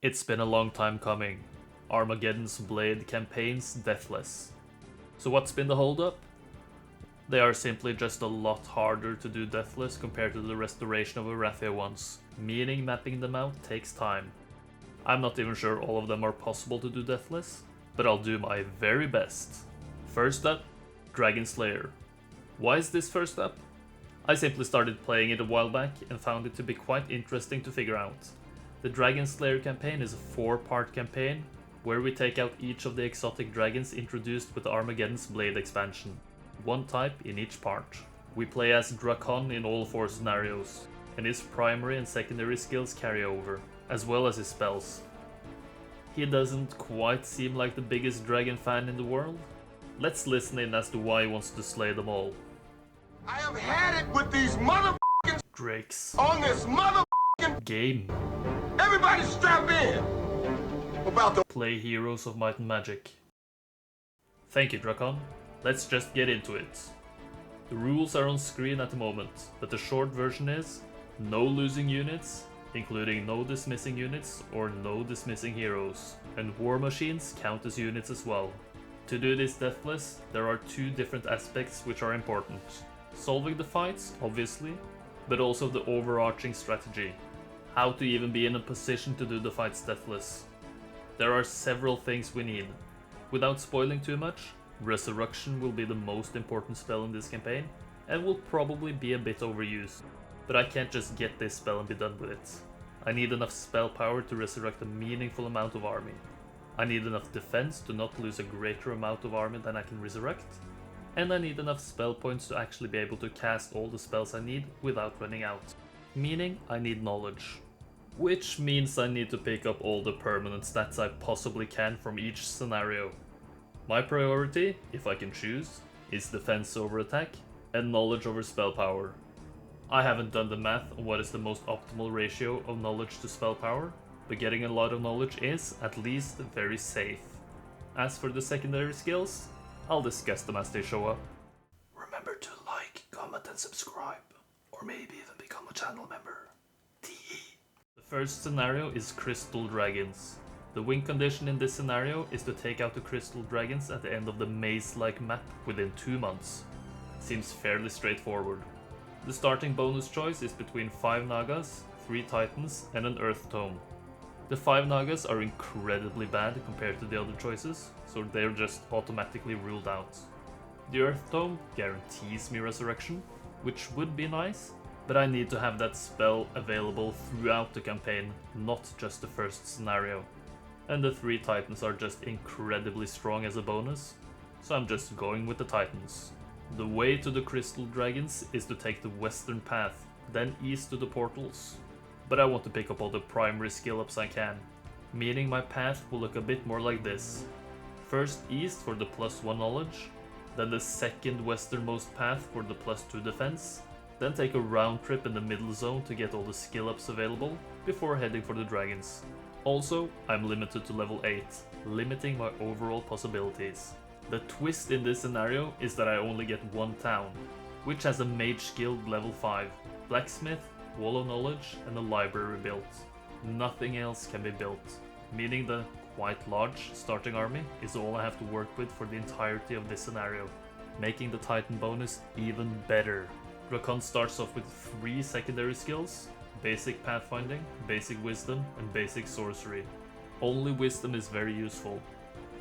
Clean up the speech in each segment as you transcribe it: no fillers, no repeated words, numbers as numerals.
It's been a long time coming. Armageddon's Blade campaign's Deathless. So what's been the holdup? They are simply just a lot harder to do Deathless compared to the restoration of Arathia ones, meaning mapping them out takes time. I'm not even sure all of them are possible to do Deathless, but I'll do my very best. First up, Dragonslayer. Why is this first up? I simply started playing it a while back and found it to be quite interesting to figure out. The Dragonslayer campaign is a 4-part campaign, where we take out each of the exotic dragons introduced with Armageddon's Blade expansion. One type in each part. We play as Dracon in all 4 scenarios, and his primary and secondary skills carry over, as well as his spells. He doesn't quite seem like the biggest dragon fan in the world. Let's listen in as to why he wants to slay them all. I have had it with these motherfucking Drakes. on this motherfucking Game. Everybody strap in. About the Play Heroes of Might and Magic. Thank you, Dracon. Let's just get into it. The rules are on screen at the moment, but the short version is no losing units, including no dismissing units or no dismissing heroes, and war machines count as units as well. To do this Deathless, there are 2 different aspects which are important. Solving the fights, obviously, but also the overarching strategy. How to even be in a position to do the fights Deathless. There are several things we need. Without spoiling too much, Resurrection will be the most important spell in this campaign, and will probably be a bit overused. But I can't just get this spell and be done with it. I need enough spell power to resurrect a meaningful amount of army. I need enough defense to not lose a greater amount of army than I can resurrect. And I need enough spell points to actually be able to cast all the spells I need without running out. Meaning I need knowledge. Which means I need to pick up all the permanent stats I possibly can from each scenario. My priority, if I can choose, is defense over attack and knowledge over spell power. I haven't done the math on what is the most optimal ratio of knowledge to spell power, but getting a lot of knowledge is, at least, very safe. As for the secondary skills, I'll discuss them as they show up. Remember to like, comment and subscribe, or maybe even become a channel member. DE. The first scenario is Crystal Dragons. The win condition in this scenario is to take out the Crystal Dragons at the end of the maze-like map within 2 months. Seems fairly straightforward. The starting bonus choice is between 5 Nagas, 3 Titans and an Earth Tome. The 5 Nagas are incredibly bad compared to the other choices, so they're just automatically ruled out. The Earth Tome guarantees me resurrection, which would be nice, but I need to have that spell available throughout the campaign, not just the first scenario. And the 3 Titans are just incredibly strong as a bonus, so I'm just going with the Titans. The way to the Crystal Dragons is to take the western path, then east to the portals. But I want to pick up all the primary skill ups I can, meaning my path will look a bit more like this. First east for the +1 knowledge, then the second westernmost path for the +2 defense, then take a round trip in the middle zone to get all the skill ups available before heading for the dragons. Also, I'm limited to level 8, limiting my overall possibilities. The twist in this scenario is that I only get 1 town, which has a mage guild level 5, blacksmith, wall of knowledge and a library built. Nothing else can be built, meaning the quite large starting army is all I have to work with for the entirety of this scenario, making the Titan bonus even better. Dracon starts off with 3 secondary skills: basic pathfinding, basic wisdom and basic sorcery. Only wisdom is very useful.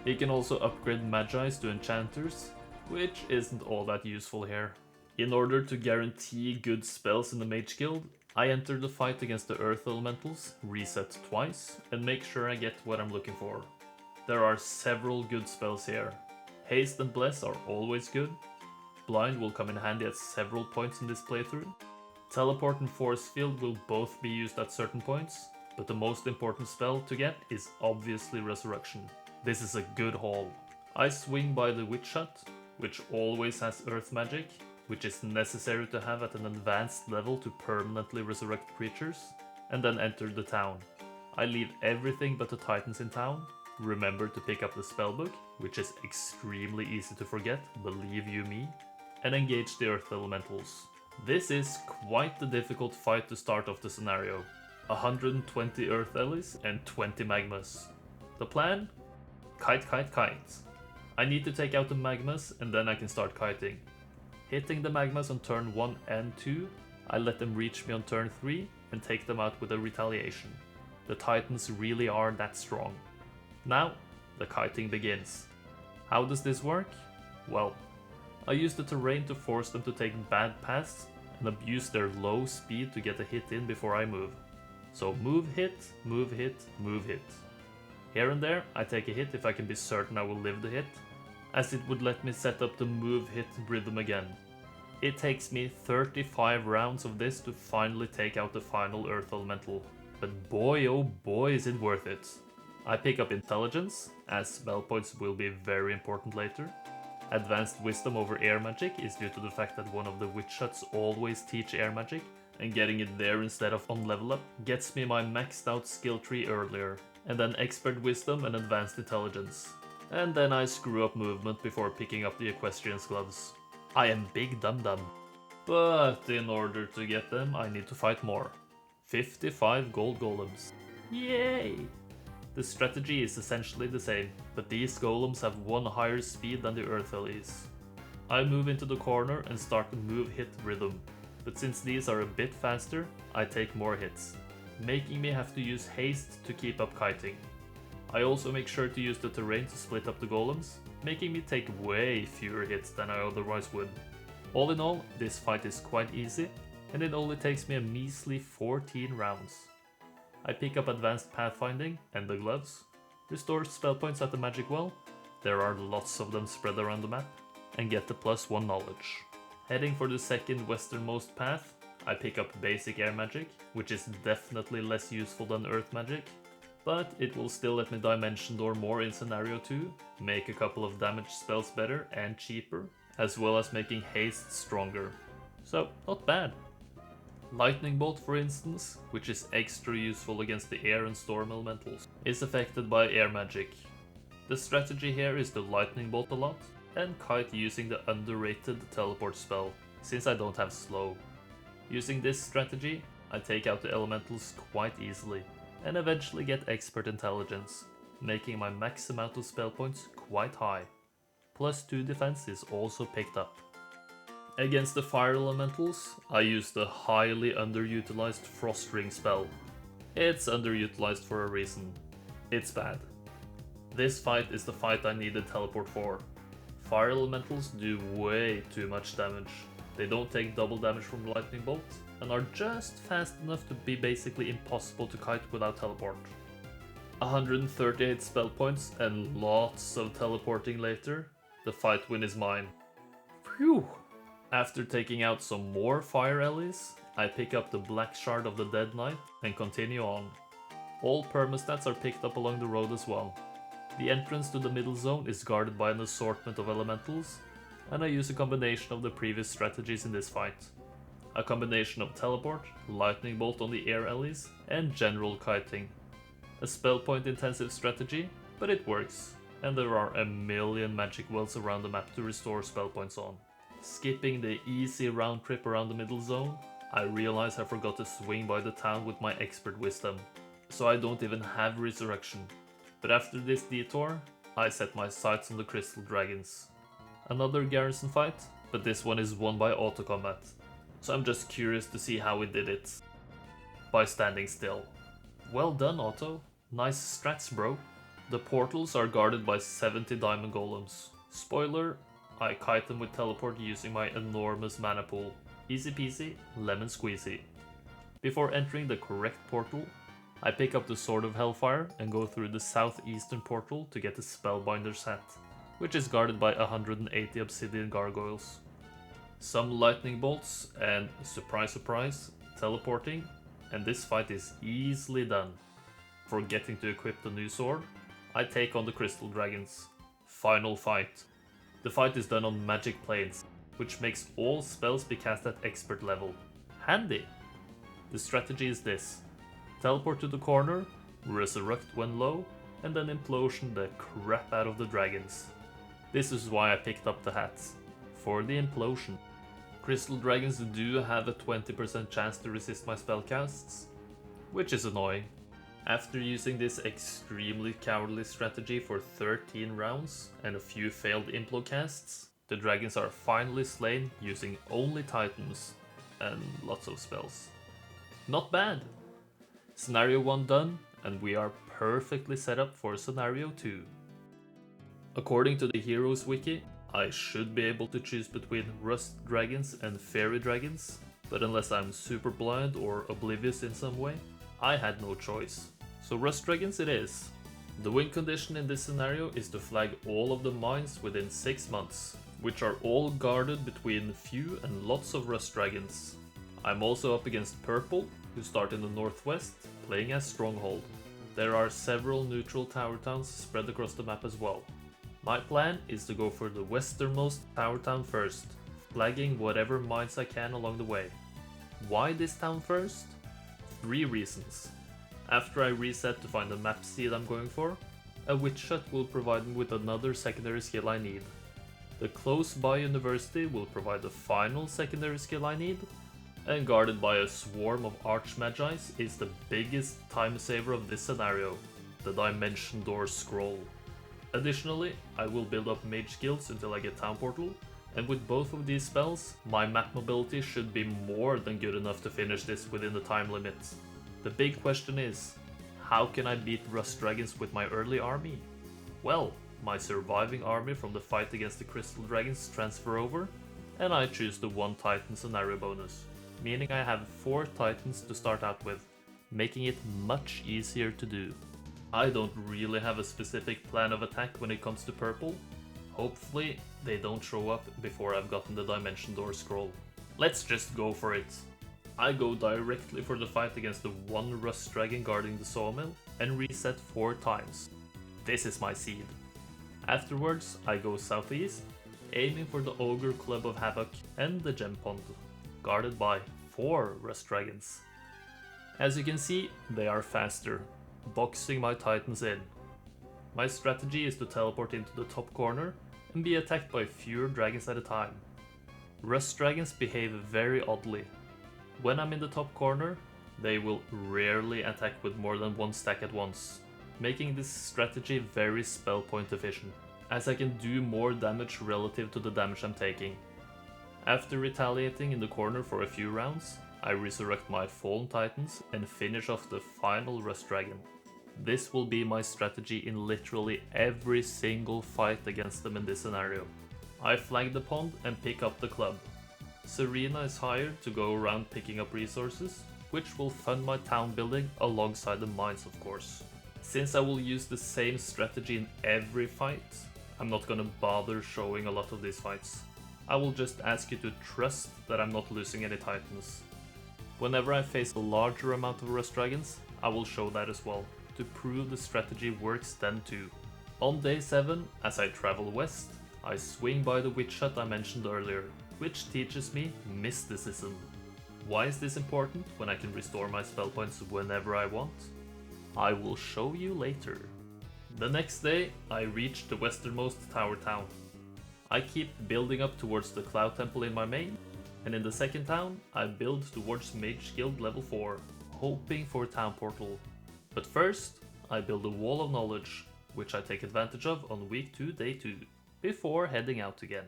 He can also upgrade Magi's to enchanters, which isn't all that useful here. In order to guarantee good spells in the Mage Guild, I enter the fight against the Earth Elementals, reset twice, and make sure I get what I'm looking for. There are several good spells here. Haste and Bless are always good. Blind will come in handy at several points in this playthrough. Teleport and Force Field will both be used at certain points, but the most important spell to get is obviously Resurrection. This is a good haul. I swing by the Witch Hut, which always has Earth Magic, which is necessary to have at an advanced level to permanently resurrect creatures, and then enter the town. I leave everything but the Titans in town, remember to pick up the spellbook, which is extremely easy to forget, believe you me, and engage the Earth Elementals. This is quite the difficult fight to start off the scenario. 120 Earth Ellis, and 20 Magmas. The plan? Kite, kite, kite. I need to take out the Magmas and then I can start kiting. Hitting the Magmas on turn 1 and 2, I let them reach me on turn 3 and take them out with a retaliation. The Titans really are that strong. Now, the kiting begins. How does this work? Well, I use the terrain to force them to take bad paths and abuse their low speed to get a hit in before I move. So move, hit, move, hit, move, hit. Here and there, I take a hit if I can be certain I will live the hit, as it would let me set up the move-hit rhythm again. It takes me 35 rounds of this to finally take out the final Earth Elemental, but boy oh boy is it worth it. I pick up Intelligence, as spell points will be very important later. Advanced Wisdom over Air Magic is due to the fact that one of the Witch Huts always teach Air Magic, and getting it there instead of on level up gets me my maxed out skill tree earlier, and then Expert Wisdom and Advanced Intelligence. And then I screw up movement before picking up the Equestrian's Gloves. I am big dum dum. But in order to get them, I need to fight more. 55 gold golems. Yay! The strategy is essentially the same, but these golems have one higher speed than the Earth Ellis. I move into the corner and start the move-hit rhythm, but since these are a bit faster, I take more hits, making me have to use haste to keep up kiting. I also make sure to use the terrain to split up the golems, making me take way fewer hits than I otherwise would. All in all, this fight is quite easy, and it only takes me a measly 14 rounds. I pick up Advanced Pathfinding and the gloves, restore spell points at the magic well, there are lots of them spread around the map, and get the +1 knowledge. Heading for the second westernmost path, I pick up basic air magic, which is definitely less useful than earth magic, but it will still let me dimension door more in scenario 2, make a couple of damage spells better and cheaper, as well as making haste stronger. So, not bad. Lightning Bolt, for instance, which is extra useful against the air and storm elementals, is affected by air magic. The strategy here is to Lightning Bolt a lot, and kite using the underrated teleport spell, since I don't have slow. Using this strategy, I take out the elementals quite easily, and eventually get Expert Intelligence, making my max amount of spell points quite high. +2 defense is also picked up. Against the fire elementals, I use the highly underutilized Frost Ring spell. It's underutilized for a reason. It's bad. This fight is the fight I needed teleport for. Fire elementals do way too much damage. They don't take double damage from Lightning Bolt, and are just fast enough to be basically impossible to kite without teleport. 138 spell points and lots of teleporting later, the fight win is mine. Phew! After taking out some more fire allies, I pick up the Black Shard of the Dead Knight and continue on. All permastats are picked up along the road as well. The entrance to the middle zone is guarded by an assortment of elementals, and I use a combination of the previous strategies in this fight. A combination of teleport, lightning bolt on the air allies, and general kiting. A spell point intensive strategy, but it works, and there are a million magic wells around the map to restore spell points on. Skipping the easy round trip around the middle zone, I realize I forgot to swing by the town with my expert wisdom, so I don't even have resurrection. But after this detour, I set my sights on the crystal dragons. Another garrison fight, but this one is won by auto combat, so I'm just curious to see how it did it. By standing still. Well done, Otto. Nice strats, bro. The portals are guarded by 70 diamond golems. Spoiler, I kite them with teleport using my enormous mana pool. Easy peasy, lemon squeezy. Before entering the correct portal, I pick up the Sword of Hellfire and go through the southeastern portal to get the Spellbinder's hat, which is guarded by 180 obsidian gargoyles. Some lightning bolts and, surprise surprise, teleporting, and this fight is easily done. Forgetting to equip the new sword, I take on the crystal dragons. Final fight. The fight is done on magic planes, which makes all spells be cast at expert level. Handy! The strategy is this. Teleport to the corner, resurrect when low, and then implosion the crap out of the dragons. This is why I picked up the hats. For the implosion. Crystal dragons do have a 20% chance to resist my spellcasts, which is annoying. After using this extremely cowardly strategy for 13 rounds and a few failed implocasts, the dragons are finally slain using only titans and lots of spells. Not bad! Scenario 1 done, and we are perfectly set up for Scenario 2. According to the Heroes Wiki, I should be able to choose between Rust Dragons and Fairy Dragons, but unless I'm super blind or oblivious in some way, I had no choice. So Rust Dragons it is. The win condition in this scenario is to flag all of the mines within 6 months, which are all guarded between few and lots of Rust Dragons. I'm also up against Purple, who start in the northwest, playing as Stronghold. There are several neutral tower towns spread across the map as well. My plan is to go for the westernmost tower town first, flagging whatever mines I can along the way. Why this town first? 3 reasons. After I reset to find the map seed I'm going for, a witch hut will provide me with another secondary skill I need. The close by university will provide the final secondary skill I need, and guarded by a swarm of archmagis is the biggest time saver of this scenario, the Dimension Door Scroll. Additionally, I will build up mage guilds until I get Town Portal, and with both of these spells, my map mobility should be more than good enough to finish this within the time limit. The big question is, how can I beat Rust Dragons with my early army? Well, my surviving army from the fight against the Crystal Dragons transfer over, and I choose the 1 Titan scenario bonus, meaning I have 4 Titans to start out with, making it much easier to do. I don't really have a specific plan of attack when it comes to Purple. Hopefully they don't show up before I've gotten the Dimension Door Scroll. Let's just go for it. I go directly for the fight against the 1 Rust Dragon guarding the sawmill and reset 4 times. This is my seed. Afterwards I go southeast, aiming for the Ogre Club of Havoc and the Gem Pond, guarded by 4 Rust Dragons. As you can see, they are faster, boxing my Titans in. My strategy is to teleport into the top corner and be attacked by fewer dragons at a time. Rust Dragons behave very oddly. When I'm in the top corner, they will rarely attack with more than 1 stack at once, making this strategy very spell point efficient, as I can do more damage relative to the damage I'm taking. After retaliating in the corner for a few rounds, I resurrect my Fallen Titans and finish off the final Rust Dragon. This will be my strategy in literally every single fight against them in this scenario. I flag the pond and pick up the club. Serena is hired to go around picking up resources, which will fund my town building alongside the mines of course. Since I will use the same strategy in every fight, I'm not gonna bother showing a lot of these fights. I will just ask you to trust that I'm not losing any Titans. Whenever I face a larger amount of Rust Dragons, I will show that as well, to prove the strategy works then too. On day 7, as I travel west, I swing by the witch hut I mentioned earlier, which teaches me mysticism. Why is this important when I can restore my spell points whenever I want? I will show you later. The next day, I reach the westernmost tower town. I keep building up towards the Cloud Temple in my main, and in the second town, I build towards Mage Guild level 4, hoping for Town Portal. But first, I build a Wall of Knowledge, which I take advantage of on week 2, day 2, before heading out again.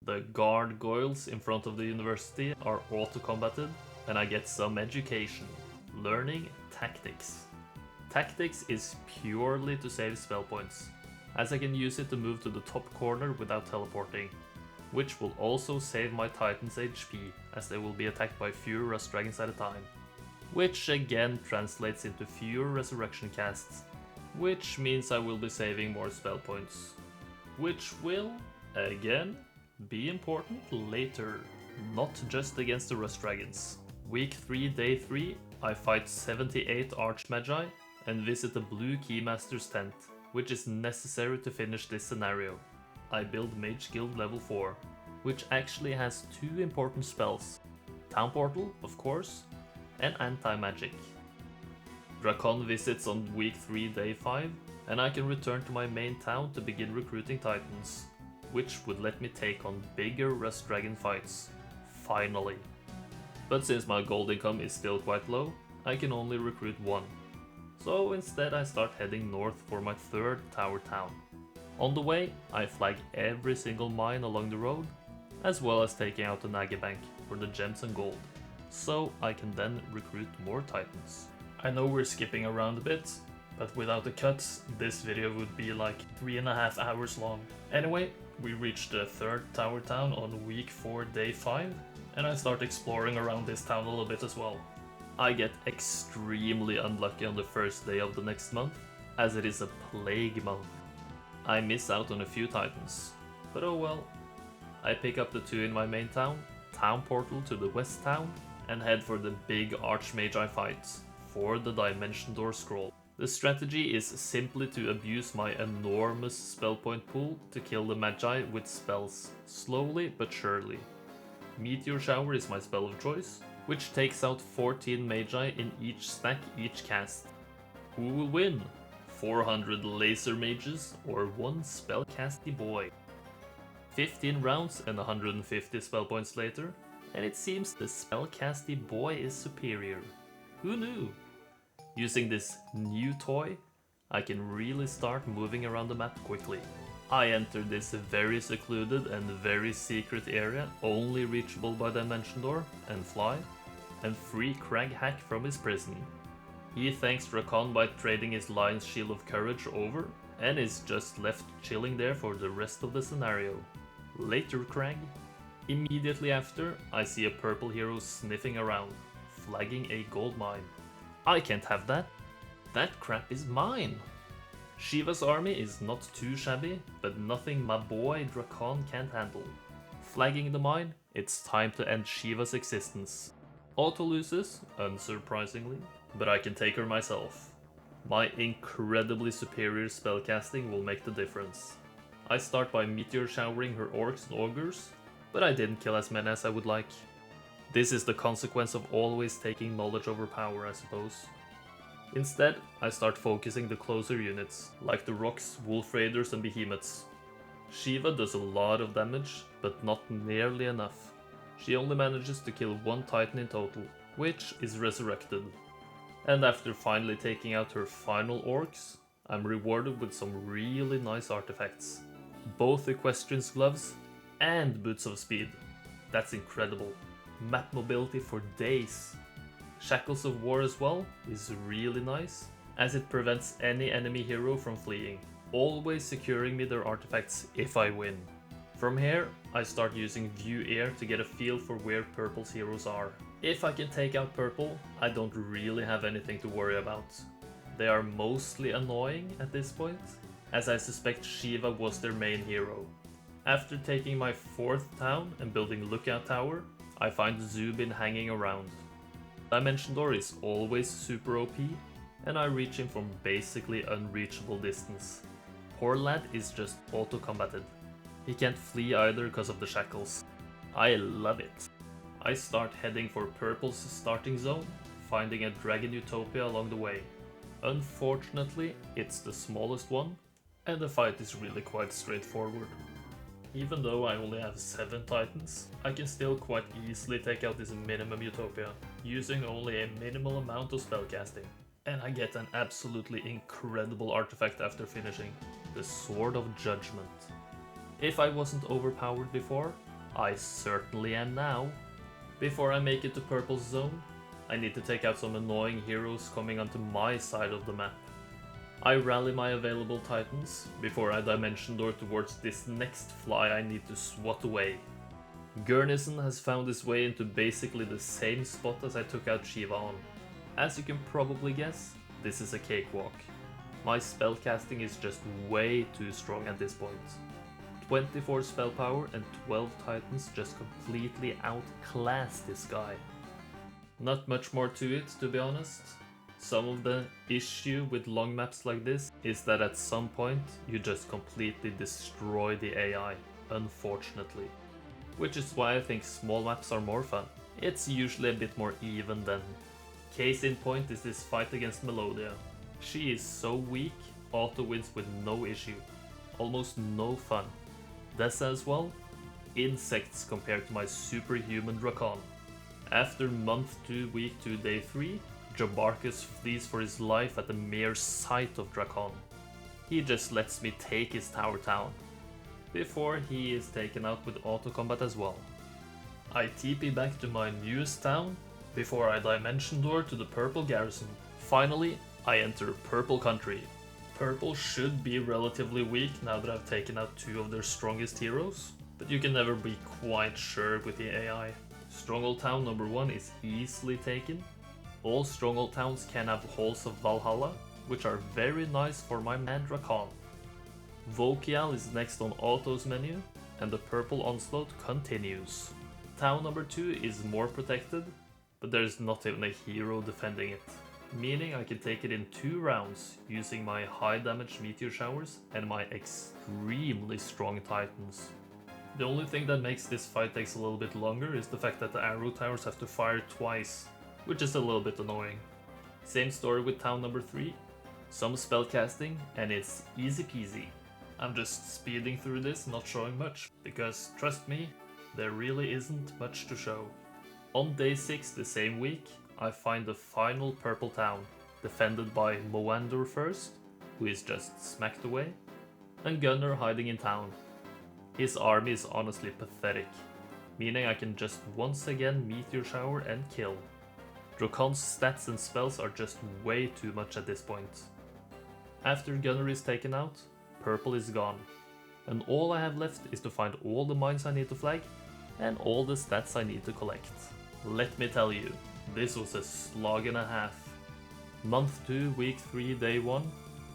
The gargoyles in front of the university are auto-combated, and I get some education, learning tactics. Tactics is purely to save spell points, as I can use it to move to the top corner without teleporting, which will also save my Titans HP, as they will be attacked by fewer Rust Dragons at a time, which again translates into fewer resurrection casts, which means I will be saving more spell points, which will, again, be important later, not just against the Rust Dragons. Week 3, day 3, I fight 78 Archmagi and visit the Blue Keymaster's tent, which is necessary to finish this scenario. I build Mage Guild level 4, which actually has 2 important spells, Town Portal, of course, and Anti-Magic. Dracon visits on week 3, day 5, and I can return to my main town to begin recruiting Titans, which would let me take on bigger Rust Dragon fights, finally. But since my gold income is still quite low, I can only recruit one. So instead I start heading north for my third tower town. On the way, I flag every single mine along the road, as well as taking out the Nagi Bank for the gems and gold, so I can then recruit more titans. I know we're skipping around a bit, but without the cuts, this video would be like 3.5 hours long. Anyway, we reached the third tower town on week 4, day 5, and I start exploring around this town a little bit as well. I get extremely unlucky on the first day of the next month, as it is a plague month. I miss out on a few titans, but oh well. I pick up the 2 in my main town, town portal to the west town, and head for the big archmage I fight, for the dimension door scroll. The strategy is simply to abuse my enormous spell point pool to kill the magi with spells, slowly but surely. Meteor Shower is my spell of choice, which takes out 14 magi in each stack each cast. Who will win? 400 laser mages or 1 spellcasty boy? 15 rounds and 150 spell points later, and it seems the spellcasty boy is superior. Who knew? Using this new toy, I can really start moving around the map quickly. I enter this very secluded and very secret area, only reachable by Dimension Door, and fly, and free Crag Hack from his prison. He thanks Dracon by trading his Lion's Shield of Courage over, and is just left chilling there for the rest of the scenario. Later, Crag. Immediately after, I see a purple hero sniffing around, flagging a gold mine. I can't have that. That crap is mine. Shiva's army is not too shabby, but nothing my boy Dracon can't handle. Flagging the mine, it's time to end Shiva's existence. Auto loses, unsurprisingly, but I can take her myself. My incredibly superior spellcasting will make the difference. I start by meteor showering her orcs and ogres, but I didn't kill as many as I would like. This is the consequence of always taking knowledge over power, I suppose. Instead, I start focusing the closer units, like the rocks, wolf raiders and behemoths. Shiva does a lot of damage, but not nearly enough. She only manages to kill 1 titan in total, which is resurrected. And after finally taking out her final orcs, I'm rewarded with some really nice artifacts. Both Equestrian's gloves and boots of speed. That's incredible. Map mobility for days. Shackles of War as well is really nice, as it prevents any enemy hero from fleeing, always securing me their artifacts if I win. From here, I start using View Air to get a feel for where Purple's heroes are. If I can take out Purple, I don't really have anything to worry about. They are mostly annoying at this point, as I suspect Shiva was their main hero. After taking my 4th town and building Lookout Tower, I find Zubin hanging around. Dimension Door is always super OP, and I reach him from basically unreachable distance. Poor lad is just auto-combated. He can't flee either because of the shackles. I love it. I start heading for Purple's starting zone, finding a Dragon Utopia along the way. Unfortunately, it's the smallest one, and the fight is really quite straightforward. Even though I only have 7 titans, I can still quite easily take out this minimum Utopia, using only a minimal amount of spellcasting. And I get an absolutely incredible artifact after finishing, the Sword of Judgment. If I wasn't overpowered before, I certainly am now. Before I make it to Purple's zone, I need to take out some annoying heroes coming onto my side of the map. I rally my available titans before I dimension door towards this next fly I need to swat away. Gurnison has found his way into basically the same spot as I took out Shiva on. As you can probably guess, this is a cakewalk. My spellcasting is just way too strong at this point. 24 spell power and 12 titans just completely outclass this guy. Not much more to it, to be honest. Some of the issue with long maps like this is that at some point you just completely destroy the AI, unfortunately. Which is why I think small maps are more fun. It's usually a bit more even then. Case in point is this fight against Melodia. She is so weak, auto wins with no issue. Almost no fun. Dessa as well, insects compared to my superhuman Dracon. After month 2, week 2, day 3, Jabarcus flees for his life at the mere sight of Dracon. He just lets me take his tower town, before he is taken out with auto combat as well. I TP back to my newest town, before I dimension door to the purple garrison. Finally, I enter purple country. Purple should be relatively weak now that I've taken out 2 of their strongest heroes, but you can never be quite sure with the AI. Stronghold town number 1 is easily taken. All stronghold towns can have halls of Valhalla, which are very nice for my man Dracon. Volkial is next on Auto's menu, and the purple onslaught continues. Town number 2 is more protected, but there's not even a hero defending it, meaning I can take it in 2 rounds using my high damage meteor showers and my extremely strong titans. The only thing that makes this fight takes a little bit longer is the fact that the arrow towers have to fire twice, which is a little bit annoying. Same story with town number 3, some spellcasting and it's easy peasy. I'm just speeding through this, not showing much, because trust me, there really isn't much to show. On day 6 the same week, I find the final purple town, defended by Moandor first, who is just smacked away, and Gunnar hiding in town. His army is honestly pathetic, meaning I can just once again meteor shower and kill. Dracon's stats and spells are just way too much at this point. After Gunnar is taken out, purple is gone, and all I have left is to find all the mines I need to flag and all the stats I need to collect. Let me tell you, this was a slog and a half. Month 2, week 3, day 1,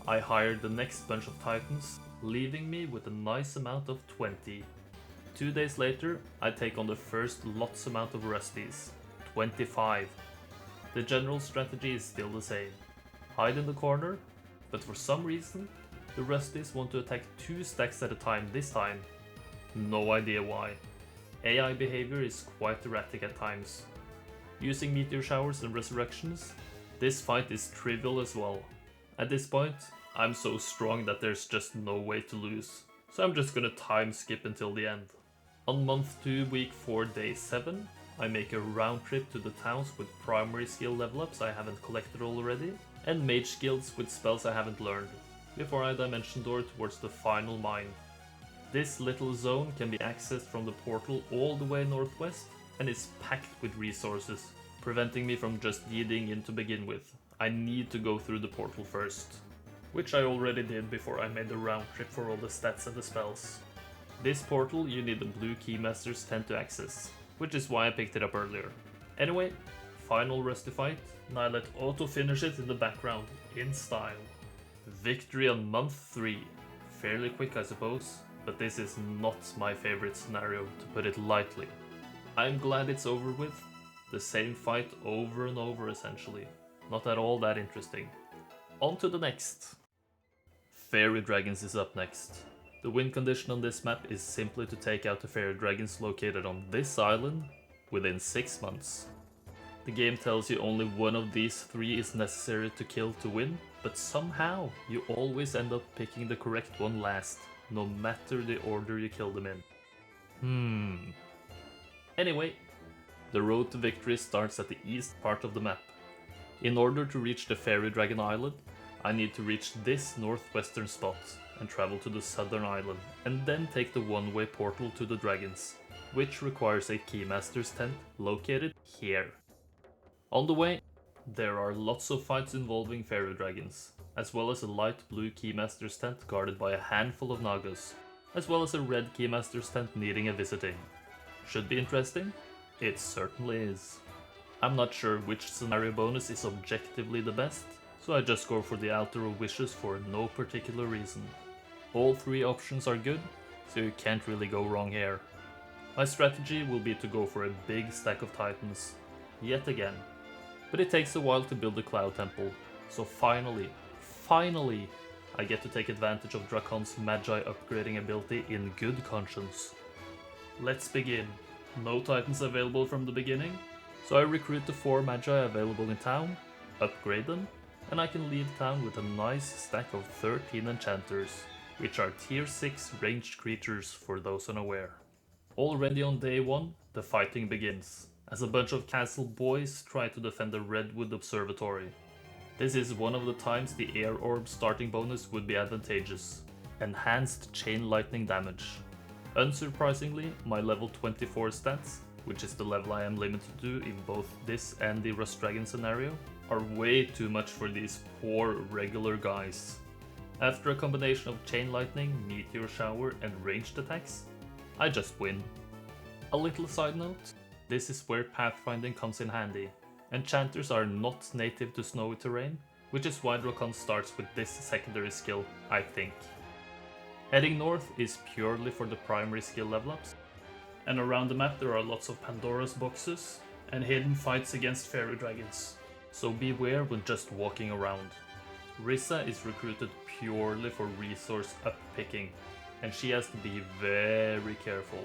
I hired the next bunch of titans, leaving me with a nice amount of 20. 2 days later, I take on the first lots amount of rusties, 25. The general strategy is still the same. Hide in the corner, but for some reason, the rusties want to attack 2 stacks at a time this time. No idea why. AI behavior is quite erratic at times. Using meteor showers and resurrections, this fight is trivial as well. At this point, I'm so strong that there's just no way to lose, so I'm just gonna time skip until the end. On month 2, week 4, day 7, I make a round trip to the towns with primary skill level ups I haven't collected already, and mage skills with spells I haven't learned, before I dimension door towards the final mine. This little zone can be accessed from the portal all the way northwest, and is packed with resources, preventing me from just yeeting in to begin with. I need to go through the portal first, which I already did before I made the round trip for all the stats and the spells. This portal you need the blue Keymaster's tent to access, which is why I picked it up earlier. Anyway, final rusty fight, and I let Auto finish it in the background, in style. Victory on month 3. Fairly quick I suppose, but this is not my favorite scenario, to put it lightly. I'm glad it's over with. The same fight over and over essentially. Not at all that interesting. On to the next. Fairy Dragons is up next. The win condition on this map is simply to take out the Fairy Dragons located on this island within 6 months. The game tells you only one of these 3 is necessary to kill to win, but somehow you always end up picking the correct one last, no matter the order you kill them in. Anyway, the road to victory starts at the east part of the map. In order to reach the Fairy Dragon Island, I need to reach this northwestern spot and travel to the southern island, and then take the one-way portal to the dragons, which requires a Keymaster's tent located here. On the way, there are lots of fights involving Fairy Dragons, as well as a light blue Keymaster's tent guarded by a handful of Nagas, as well as a red Keymaster's tent needing a visiting. Should be interesting? It certainly is. I'm not sure which scenario bonus is objectively the best, so I just go for the Altar of Wishes for no particular reason. All 3 options are good, so you can't really go wrong here. My strategy will be to go for a big stack of Titans, yet again. But it takes a while to build the Cloud Temple, so finally, I get to take advantage of Dracon's Magi upgrading ability in good conscience. Let's begin. No Titans available from the beginning, so I recruit the 4 Magi available in town, upgrade them, and I can leave town with a nice stack of 13 enchanters, which are tier 6 ranged creatures for those unaware. Already on day 1, the fighting begins. as a bunch of castle boys try to defend the Redwood Observatory. This is one of the times the air orb starting bonus would be advantageous. Enhanced chain lightning damage. Unsurprisingly, my level 24 stats, which is the level I am limited to in both this and the Rust Dragon scenario, are way too much for these poor regular guys. After a combination of chain lightning, meteor shower and ranged attacks, I just win. A little side note, this is where pathfinding comes in handy. Enchanters are not native to snowy terrain, which is why Dracon starts with this secondary skill, I think. Heading north is purely for the primary skill level ups, and around the map there are lots of Pandora's boxes and hidden fights against fairy dragons, so beware when just walking around. Rissa is recruited purely for resource up picking, and she has to be very careful.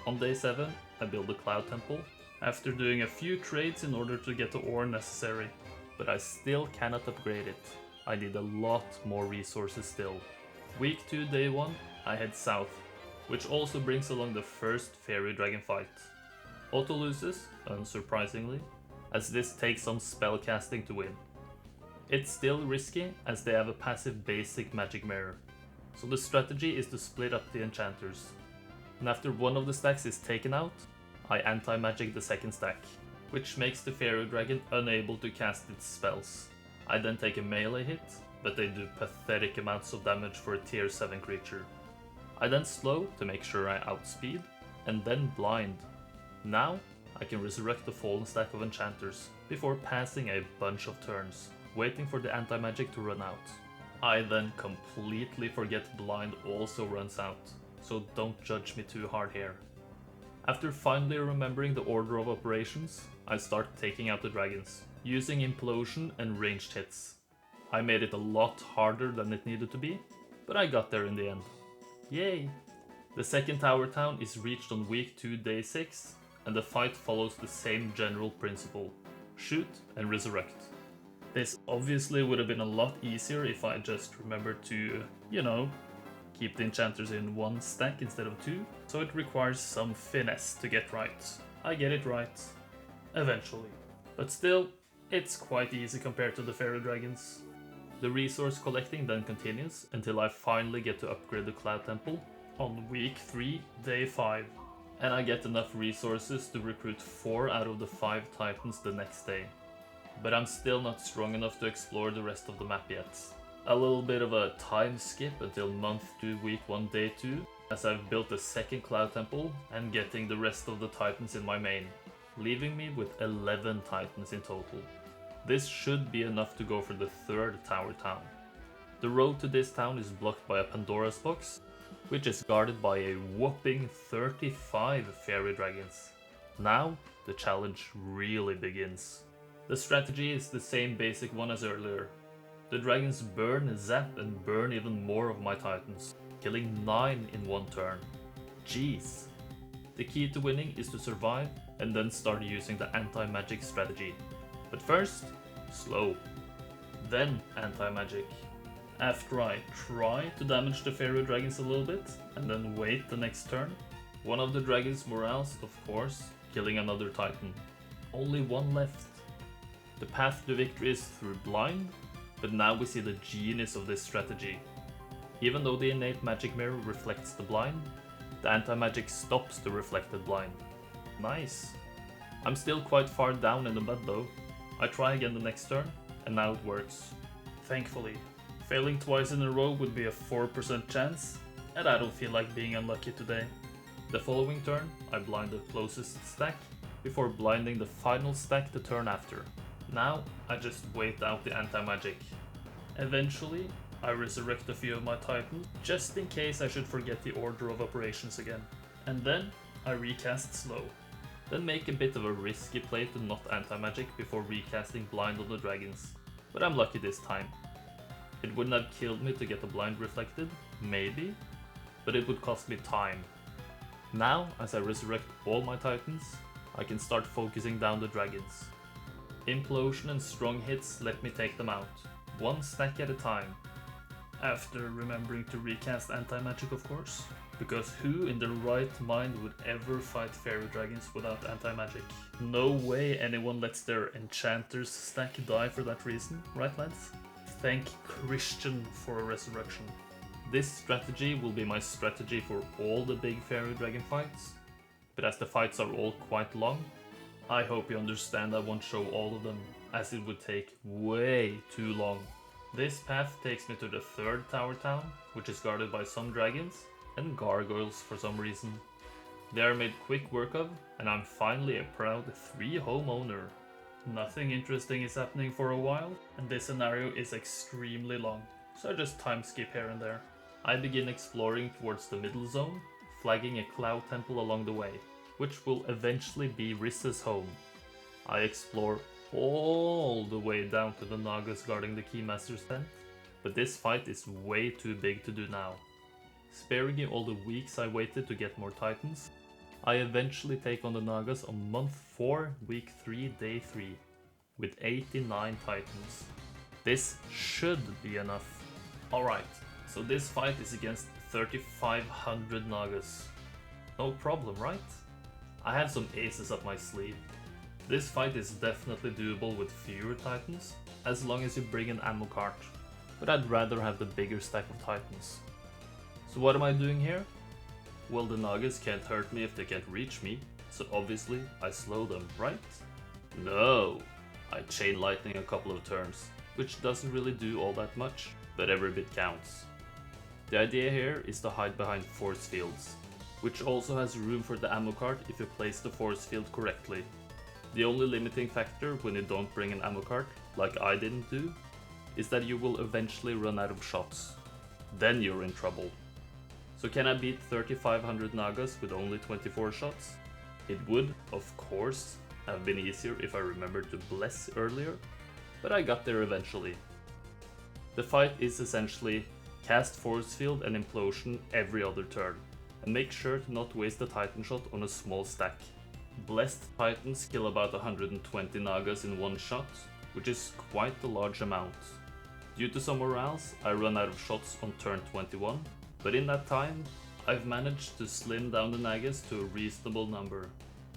On day 7, I build a Cloud Temple, after doing a few trades in order to get the ore necessary, but I still cannot upgrade it. I need a lot more resources still. Week 2, day 1, I head south, which also brings along the first fairy dragon fight. Auto loses, unsurprisingly, as this takes some spell casting to win. It's still risky as they have a passive basic magic mirror, so the strategy is to split up the enchanters. And after one of the stacks is taken out, I anti-magic the second stack, which makes the fairy dragon unable to cast its spells. I then take a melee hit, but they do pathetic amounts of damage for a tier 7 creature. I then slow to make sure I outspeed, and then blind. Now I can resurrect the fallen stack of enchanters before passing a bunch of turns, waiting for the anti-magic to run out. I then completely forget blind also runs out, so don't judge me too hard here. After finally remembering the order of operations, I start taking out the dragons, using implosion and ranged hits. I made it a lot harder than it needed to be, but I got there in the end. Yay! The second tower town is reached on week 2, day 6, and the fight follows the same general principle: shoot and resurrect. This obviously would have been a lot easier if I just remembered to, keep the enchanters in one stack instead of 2, so it requires some finesse to get right. I get it right. Eventually. But still, it's quite easy compared to the fairy dragons. The resource collecting then continues until I finally get to upgrade the Cloud Temple on week 3, day 5. And I get enough resources to recruit 4 out of the 5 titans the next day. But I'm still not strong enough to explore the rest of the map yet. A little bit of a time skip until month 2, week 1, day 2, as I've built a second Cloud Temple and getting the rest of the titans in my main, leaving me with 11 titans in total. This should be enough to go for the third tower town. The road to this town is blocked by a Pandora's box, which is guarded by a whopping 35 fairy dragons. Now, the challenge really begins. The strategy is the same basic one as earlier. The dragons burn, zap and burn even more of my titans, killing 9 in one turn. Jeez. The key to winning is to survive and then start using the anti-magic strategy. But first, slow. Then anti-magic. After I try to damage the fairy dragons a little bit and then wait the next turn, one of the dragons morales, of course, killing another titan. Only one left. The path to victory is through blind, but now we see the genius of this strategy. Even though the innate magic mirror reflects the blind, the anti-magic stops the reflected blind. Nice. I'm still quite far down in the mud though. I try again the next turn, and now it works. Thankfully. Failing twice in a row would be a 4% chance, and I don't feel like being unlucky today. The following turn, I blind the closest stack, before blinding the final stack the turn after. Now, I just wait out the anti-magic. Eventually, I resurrect a few of my titans, just in case I should forget the order of operations again. And then, I recast slow. Then make a bit of a risky play to not anti-magic before recasting blind on the dragons. But I'm lucky this time. It wouldn't have killed me to get the blind reflected, maybe, but it would cost me time. Now, as I resurrect all my titans, I can start focusing down the dragons. Implosion and strong hits let me take them out, one stack at a time. After remembering to recast anti-magic, of course. Because who in their right mind would ever fight fairy dragons without anti-magic? No way anyone lets their enchanters stack die for that reason, right lads? Thank Christian for a resurrection. This strategy will be my strategy for all the big fairy dragon fights, but as the fights are all quite long, I hope you understand I won't show all of them, as it would take way too long. This path takes me to the third tower town, which is guarded by some dragons and gargoyles for some reason. They are made quick work of, and I'm finally a proud 3 homeowner. Nothing interesting is happening for a while, and this scenario is extremely long, so I just time skip here and there. I begin exploring towards the middle zone, flagging a cloud temple along the way, which will eventually be Riss's home. I explore all the way down to the Nagas guarding the Keymaster's tent, but this fight is way too big to do now. Sparing you all the weeks I waited to get more titans, I eventually take on the Nagas on month 4, week 3, day 3, with 89 titans. This should be enough. Alright, so this fight is against 3500 Nagas. No problem, right? I have some aces up my sleeve. This fight is definitely doable with fewer titans, as long as you bring an ammo cart, but I'd rather have the bigger stack of titans. So what am I doing here? Well, the Nagas can't hurt me if they can't reach me, so obviously I slow them, right? No! I chain lightning a couple of turns, which doesn't really do all that much, but every bit counts. The idea here is to hide behind force fields, which also has room for the ammo cart if you place the force field correctly. The only limiting factor when you don't bring an ammo cart, like I didn't do, is that you will eventually run out of shots. Then you're in trouble. So can I beat 3500 Nagas with only 24 shots? It would, of course, have been easier if I remembered to bless earlier, but I got there eventually. The fight is essentially cast force field and implosion every other turn, and make sure to not waste a titan shot on a small stack. Blessed titans kill about 120 Nagas in one shot, which is quite a large amount. Due to some morals, I run out of shots on turn 21, but in that time, I've managed to slim down the Nagas to a reasonable number.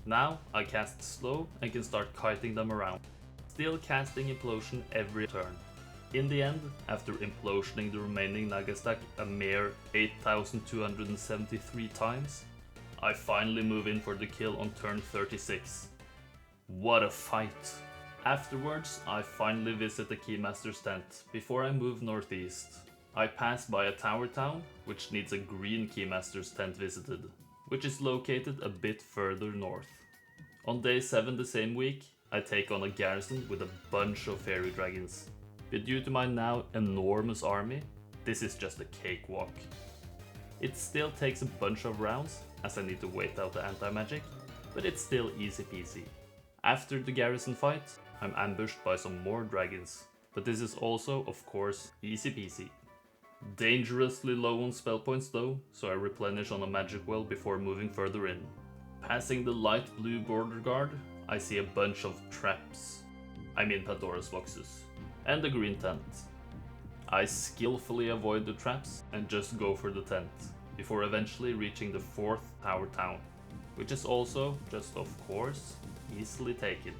Now I cast slow and can start kiting them around, still casting implosion every turn. In the end, after implosioning the remaining Naga stack a mere 8273 times, I finally move in for the kill on turn 36. What a fight! Afterwards, I finally visit the Keymaster's tent before I move northeast. I pass by a tower town, which needs a green Keymaster's tent visited, which is located a bit further north. On day 7 the same week, I take on a garrison with a bunch of fairy dragons. But due to my now enormous army, this is just a cakewalk. It still takes a bunch of rounds, as I need to wait out the anti-magic, but it's still easy peasy. After the garrison fight, I'm ambushed by some more dragons, but this is also, of course, easy peasy. Dangerously low on spell points though, so I replenish on a magic well before moving further in. Passing the light blue border guard, I see a bunch of traps. I mean Pandora's boxes. And the green tent. I skillfully avoid the traps and just go for the tent, before eventually reaching the 4th tower town, which is also, just of course, easily taken.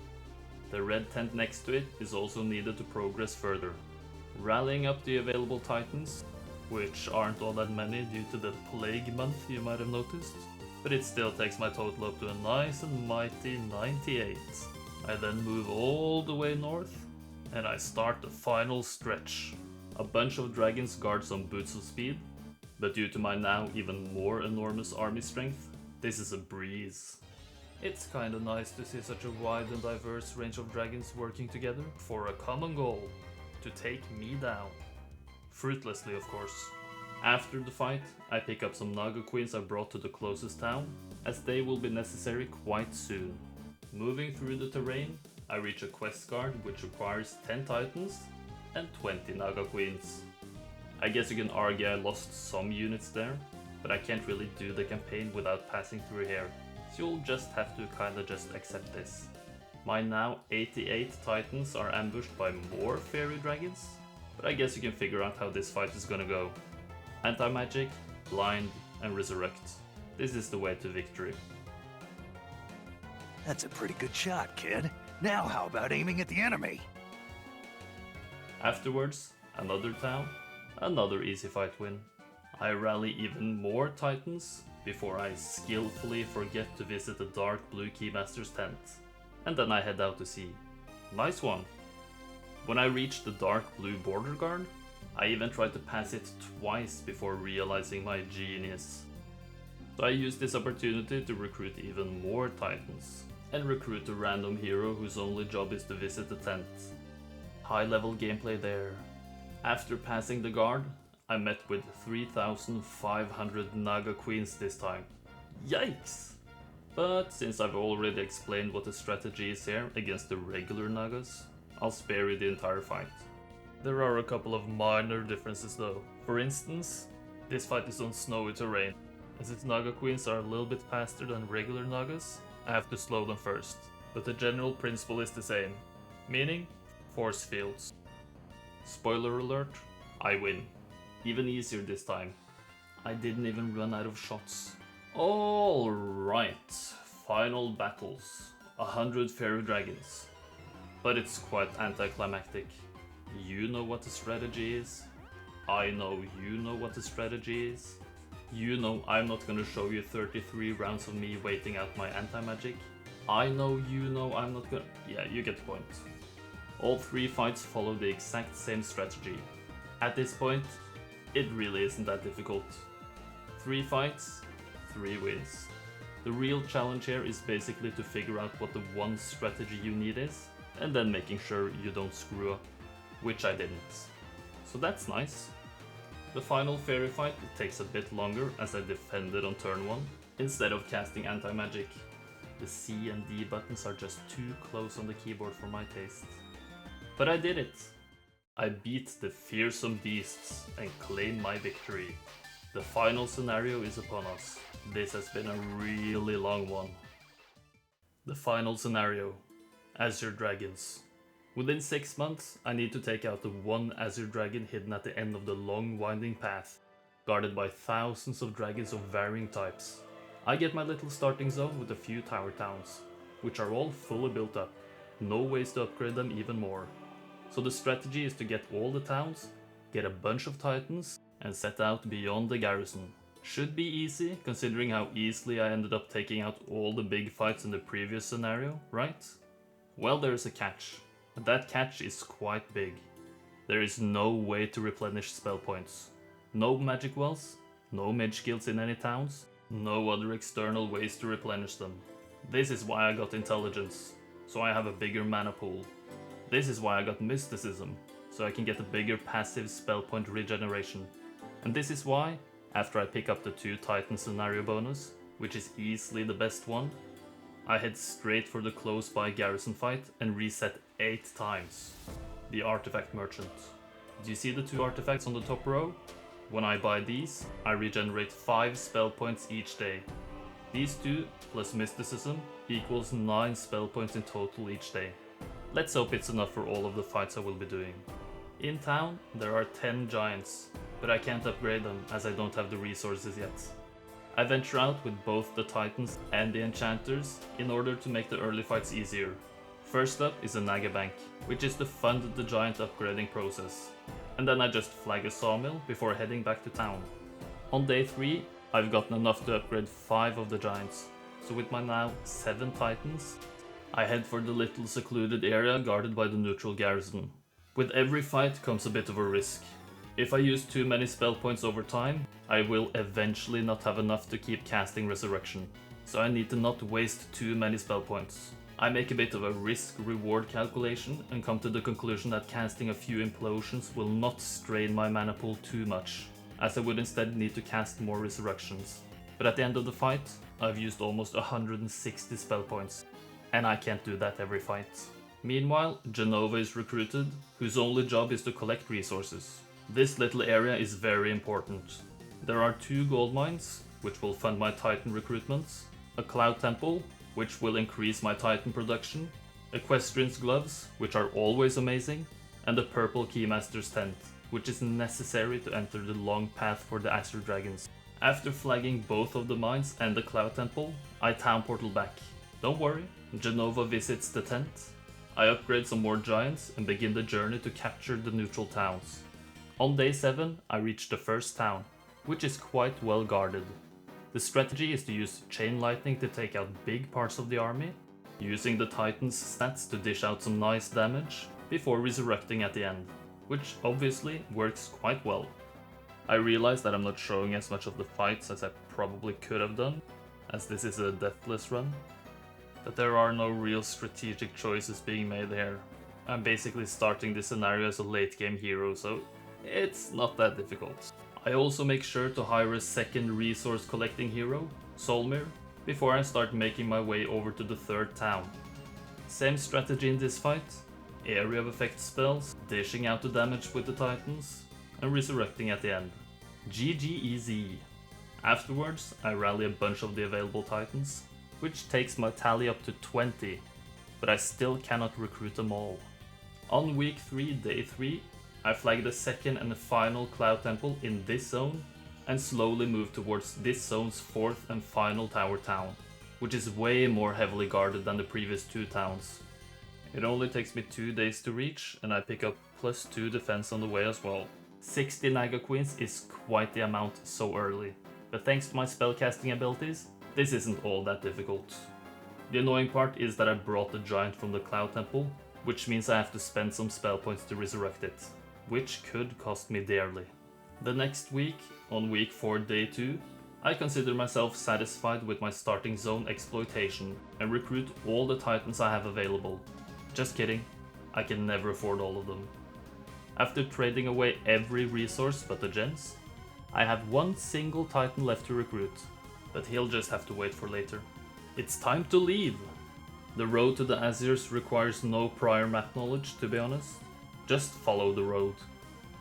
The red tent next to it is also needed to progress further. Rallying up the available titans, which aren't all that many due to the plague month you might have noticed, but it still takes my total up to a nice and mighty 98. I then move all the way north, and I start the final stretch. A bunch of dragons guard some boots of speed, but due to my now even more enormous army strength, this is a breeze. It's kinda nice to see such a wide and diverse range of dragons working together for a common goal, to take me down. Fruitlessly, of course. After the fight, I pick up some Naga Queens I brought to the closest town, as they will be necessary quite soon. Moving through the terrain, I reach a quest card which requires 10 titans and 20 Naga Queens. I guess you can argue I lost some units there, but I can't really do the campaign without passing through here, so you'll just have to kinda just accept this. My now 88 titans are ambushed by more fairy dragons, but I guess you can figure out how this fight is gonna go. Anti-magic, blind, and resurrect. This is the way to victory. That's a pretty good shot, kid. Now how about aiming at the enemy? Afterwards, another town, another easy fight win. I rally even more titans before I skillfully forget to visit the dark blue Keymaster's tent. And then I head out to sea. Nice one. When I reach the dark blue border guard, I even tried to pass it twice before realizing my genius. So I used this opportunity to recruit even more titans, and recruit a random hero whose only job is to visit the tent. High level gameplay there. After passing the guard, I met with 3,500 Naga Queens this time. Yikes! But since I've already explained what the strategy is here against the regular Nagas, I'll spare you the entire fight. There are a couple of minor differences though. For instance, this fight is on snowy terrain. As its Naga Queens are a little bit faster than regular Nagas, I have to slow them first. But the general principle is the same, meaning force fields. Spoiler alert, I win. Even easier this time. I didn't even run out of shots. Alright, final battles. 100 fairy dragons. But it's quite anticlimactic. You know what the strategy is. I know you know what the strategy is. You know I'm not gonna show you 33 rounds of me waiting out my anti-magic. I know you know I'm not gonna... Yeah, you get the point. All three fights follow the exact same strategy. At this point, it really isn't that difficult. 3 fights, 3 wins. The real challenge here is basically to figure out what the one strategy you need is, and then making sure you don't screw up, which I didn't. So that's nice. The final fairy fight takes a bit longer as I defended on turn 1, instead of casting anti-magic. The C and D buttons are just too close on the keyboard for my taste. But I did it! I beat the fearsome beasts and claimed my victory. The final scenario is upon us. This has been a really long one. The final scenario. Azure Dragons. Within 6 months, I need to take out the one Azure Dragon hidden at the end of the long winding path, guarded by thousands of dragons of varying types. I get my little starting zone with a few tower towns, which are all fully built up. No ways to upgrade them even more. So the strategy is to get all the towns, get a bunch of titans, and set out beyond the garrison. Should be easy, considering how easily I ended up taking out all the big fights in the previous scenario, right? Well, there's a catch. And that catch is quite big. There is no way to replenish spell points. No magic wells, no mage guilds in any towns, no other external ways to replenish them. This is why I got intelligence, so I have a bigger mana pool. This is why I got mysticism, so I can get a bigger passive spell point regeneration. And this is why, after I pick up the 2 Titan scenario bonus, which is easily the best one, I head straight for the close by garrison fight and reset 8 times. The Artifact Merchant. Do you see the 2 artifacts on the top row? When I buy these, I regenerate 5 spell points each day. These 2 plus mysticism equals 9 spell points in total each day. Let's hope it's enough for all of the fights I will be doing. In town, there are 10 giants, but I can't upgrade them as I don't have the resources yet. I venture out with both the titans and the enchanters in order to make the early fights easier. First up is a Naga Bank, which is to fund the giant upgrading process. And then I just flag a sawmill before heading back to town. On day 3, I've gotten enough to upgrade 5 of the giants, so with my now 7 titans, I head for the little secluded area guarded by the neutral garrison. With every fight comes a bit of a risk. If I use too many spell points over time, I will eventually not have enough to keep casting Resurrection, so I need to not waste too many spell points. I make a bit of a risk-reward calculation and come to the conclusion that casting a few implosions will not strain my mana pool too much, as I would instead need to cast more Resurrections. But at the end of the fight, I've used almost 160 spell points, and I can't do that every fight. Meanwhile, Genova is recruited, whose only job is to collect resources. This little area is very important. There are 2 gold mines, which will fund my Titan recruitments, a Cloud Temple, which will increase my Titan production, Equestrian's Gloves, which are always amazing, and the purple Keymaster's tent, which is necessary to enter the long path for the Azure Dragons. After flagging both of the mines and the Cloud Temple, I town portal back. Don't worry, Genova visits the tent. I upgrade some more giants and begin the journey to capture the neutral towns. On day 7, I reach the first town, which is quite well guarded. The strategy is to use Chain Lightning to take out big parts of the army, using the Titan's stats to dish out some nice damage, before resurrecting at the end, which obviously works quite well. I realize that I'm not showing as much of the fights as I probably could have done, as this is a deathless run, but there are no real strategic choices being made here. I'm basically starting this scenario as a late game hero, so it's not that difficult. I also make sure to hire a second resource collecting hero, Solmir, before I start making my way over to the third town. Same strategy in this fight, area of effect spells, dishing out the damage with the Titans, and resurrecting at the end. GGEZ. Afterwards, I rally a bunch of the available Titans, which takes my tally up to 20, but I still cannot recruit them all. On week 3, day 3, I flag the second and the final Cloud Temple in this zone, and slowly move towards this zone's fourth and final tower town, which is way more heavily guarded than the previous 2 towns. It only takes me 2 days to reach, and I pick up +2 defense on the way as well. 60 Naga Queens is quite the amount so early, but thanks to my spellcasting abilities, this isn't all that difficult. The annoying part is that I brought the giant from the Cloud Temple, which means I have to spend some spell points to resurrect it, which could cost me dearly. The next week, on week 4 day 2, I consider myself satisfied with my starting zone exploitation and recruit all the Titans I have available. Just kidding, I can never afford all of them. After trading away every resource but the gens, I have one single Titan left to recruit, but he'll just have to wait for later. It's time to leave! The road to the Azures requires no prior map knowledge, to be honest. Just follow the road.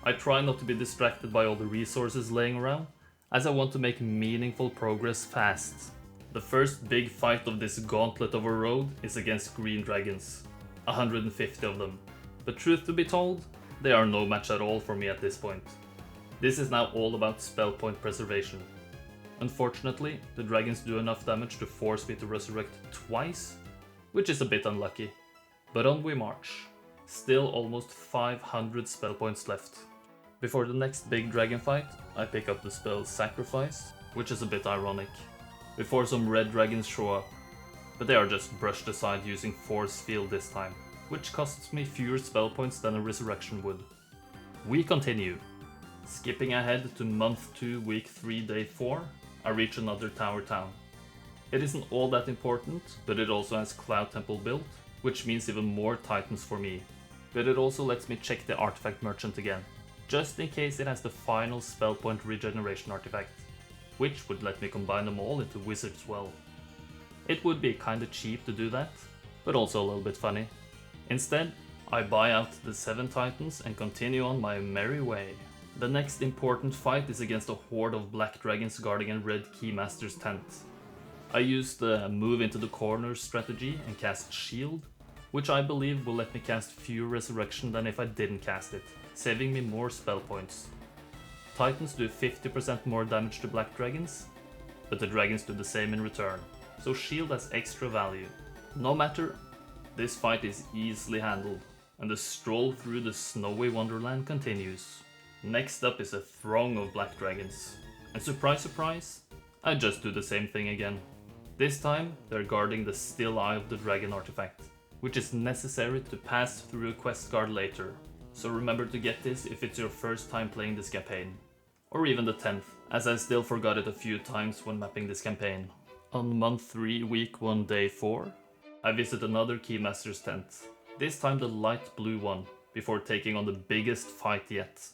I try not to be distracted by all the resources laying around, as I want to make meaningful progress fast. The first big fight of this gauntlet of a road is against green dragons. 150 of them. But truth to be told, they are no match at all for me at this point. This is now all about spell point preservation. Unfortunately, the dragons do enough damage to force me to resurrect twice, which is a bit unlucky. But on we march. Still almost 500 spell points left. Before the next big dragon fight, I pick up the spell Sacrifice, which is a bit ironic, before some red dragons show up, but they are just brushed aside using Force Field this time, which costs me fewer spell points than a resurrection would. We continue. Skipping ahead to month 2, week 3, day 4, I reach another tower town. It isn't all that important, but it also has Cloud Temple built, which means even more Titans for me. But it also lets me check the artifact merchant again, just in case it has the final spell point regeneration artifact, which would let me combine them all into wizards well. It would be kinda cheap to do that, but also a little bit funny. Instead, I buy out the 7 Titans and continue on my merry way. The next important fight is against a horde of black dragons guarding a red Keymaster's tent. I use the move into the corner strategy and cast Shield, which I believe will let me cast fewer resurrection than if I didn't cast it, saving me more spell points. Titans do 50% more damage to black dragons, but the dragons do the same in return, so Shield has extra value. No matter, this fight is easily handled, and the stroll through the snowy wonderland continues. Next up is a throng of black dragons, and surprise surprise, I just do the same thing again. This time, they're guarding the Still Eye of the Dragon artifact, which is necessary to pass through a quest guard later, so remember to get this if it's your first time playing this campaign. Or even the 10th, as I still forgot it a few times when mapping this campaign. On month 3, week 1, day 4, I visit another Keymaster's tent, this time the light blue one, before taking on the biggest fight yet.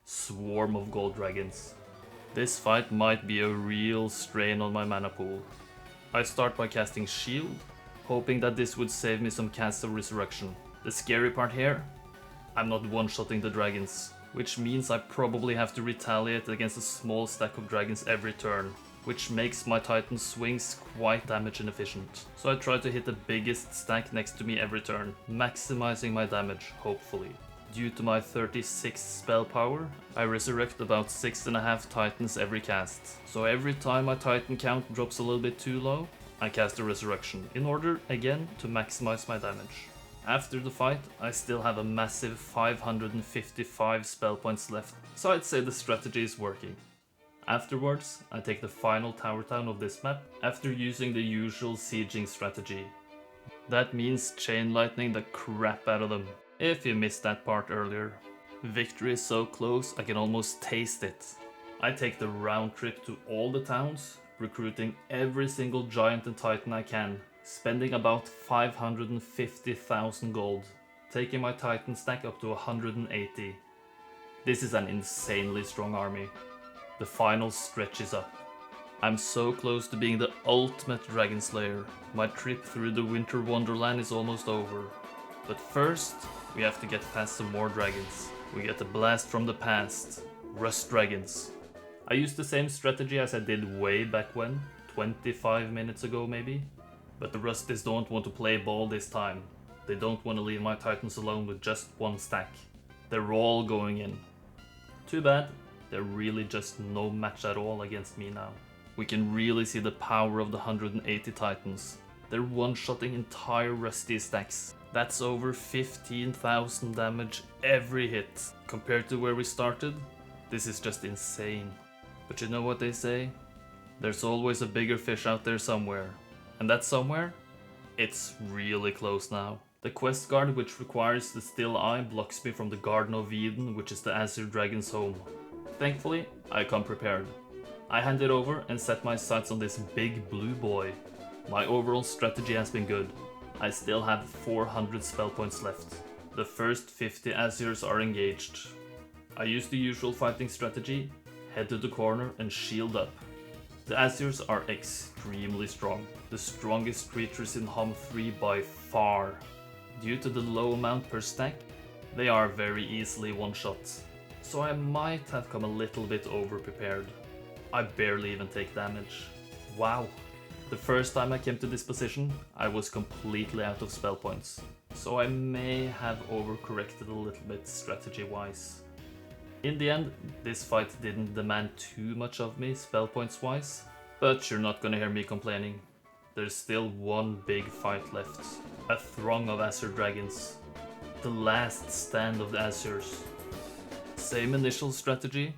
Swarm of gold dragons. This fight might be a real strain on my mana pool. I start by casting Shield, hoping that this would save me some casts of resurrection. The scary part here? I'm not one-shotting the dragons, which means I probably have to retaliate against a small stack of dragons every turn, which makes my Titan swings quite damage inefficient. So I try to hit the biggest stack next to me every turn, maximizing my damage, hopefully. Due to my 36 spell power, I resurrect about 6.5 titans every cast. So every time my titan count drops a little bit too low, I cast a resurrection, in order, again, to maximize my damage. After the fight, I still have a massive 555 spell points left, so I'd say the strategy is working. Afterwards, I take the final tower town of this map after using the usual sieging strategy. That means chain lightning the crap out of them, if you missed that part earlier. Victory is so close I can almost taste it. I take the round trip to all the towns, recruiting every single giant and titan I can, spending about 550,000 gold, taking my titan stack up to 180. This is an insanely strong army. The final stretch is up. I'm so close to being the ultimate Dragon Slayer. My trip through the Winter Wonderland is almost over. But first, we have to get past some more dragons. We get a blast from the past. Rust Dragons. I used the same strategy as I did way back when, 25 minutes ago maybe. But the Rusties don't want to play ball this time. They don't want to leave my titans alone with just one stack. They're all going in. Too bad, they're really just no match at all against me now. We can really see the power of the 180 titans. They're one-shotting entire Rusty stacks. That's over 15,000 damage every hit. Compared to where we started, this is just insane. But you know what they say? There's always a bigger fish out there somewhere. And that somewhere? It's really close now. The quest guard which requires the Still Eye blocks me from the Garden of Eden, which is the Azure Dragon's home. Thankfully, I come prepared. I hand it over and set my sights on this big blue boy. My overall strategy has been good. I still have 400 spell points left. The first 50 Azures are engaged. I use the usual fighting strategy, head to the corner and shield up. The Azures are extremely strong, the strongest creatures in HOMM3 by far. Due to the low amount per stack, they are very easily one-shot. So I might have come a little bit over-prepared. I barely even take damage. Wow. The first time I came to this position, I was completely out of spell points. So I may have overcorrected a little bit strategy-wise. In the end, this fight didn't demand too much of me spell points wise, but you're not gonna hear me complaining. There's still one big fight left. A throng of Azure Dragons. The last stand of the Azures. Same initial strategy,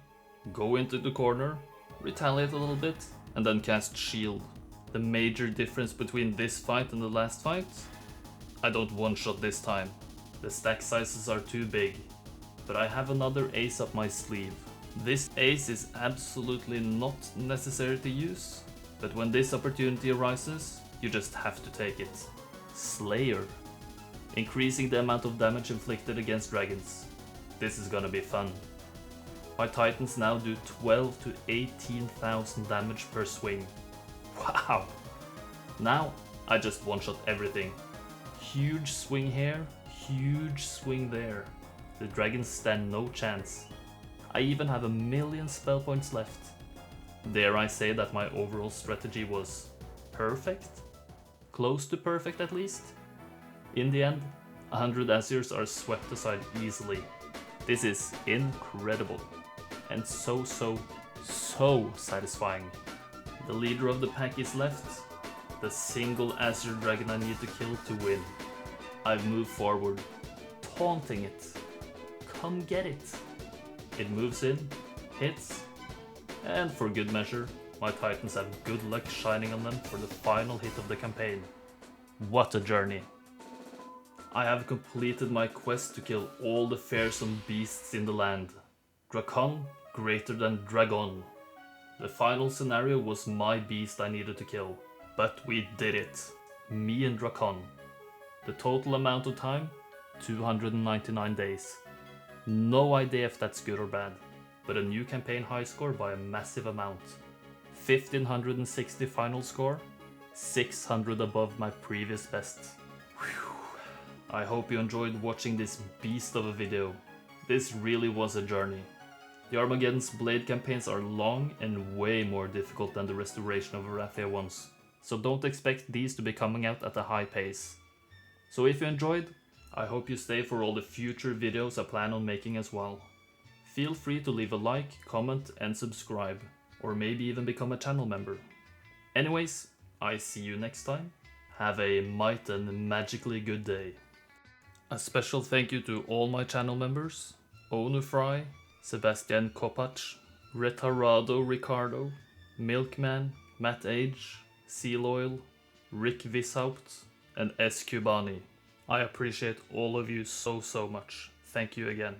go into the corner, retaliate a little bit, and then cast shield. The major difference between this fight and the last fight? I don't one-shot this time. The stack sizes are too big. But I have another ace up my sleeve. This ace is absolutely not necessary to use, but when this opportunity arises, you just have to take it. Slayer. Increasing the amount of damage inflicted against dragons. This is gonna be fun. My titans now do 12 to 18,000 damage per swing. Wow! Now I just one-shot everything. Huge swing here, huge swing there. The dragons stand no chance. I even have 1,000,000 spell points left. Dare I say that my overall strategy was perfect? Close to perfect at least? In the end, 100 Azures are swept aside easily. This is incredible. And so satisfying. The leader of the pack is left. The single Azure Dragon I need to kill to win. I've moved forward, taunting it. Come get it. It moves in, hits, and for good measure, my titans have good luck shining on them for the final hit of the campaign. What a journey. I have completed my quest to kill all the fearsome beasts in the land. Dracon greater than Dragon. The final scenario was my beast I needed to kill, but we did it. Me and Dracon. The total amount of time? 299 days. No idea if that's good or bad, but a new campaign high score by a massive amount. 1560 final score, 600 above my previous best. Whew. I hope you enjoyed watching this beast of a video. This really was a journey. The Armageddon's Blade campaigns are long and way more difficult than the Restoration of Arathia ones, so don't expect these to be coming out at a high pace. So if you enjoyed, I hope you stay for all the future videos I plan on making as well. Feel free to leave a like, comment and subscribe, or maybe even become a channel member. Anyways, I see you next time. Have a might and magically good day. A special thank you to all my channel members: Onufry, Sebastian Kopacz, Retarado Ricardo, Milkman, Matt Age, Seal Oil, Rick Vishaupt, and S. Cubani. I appreciate all of you so much. Thank you again.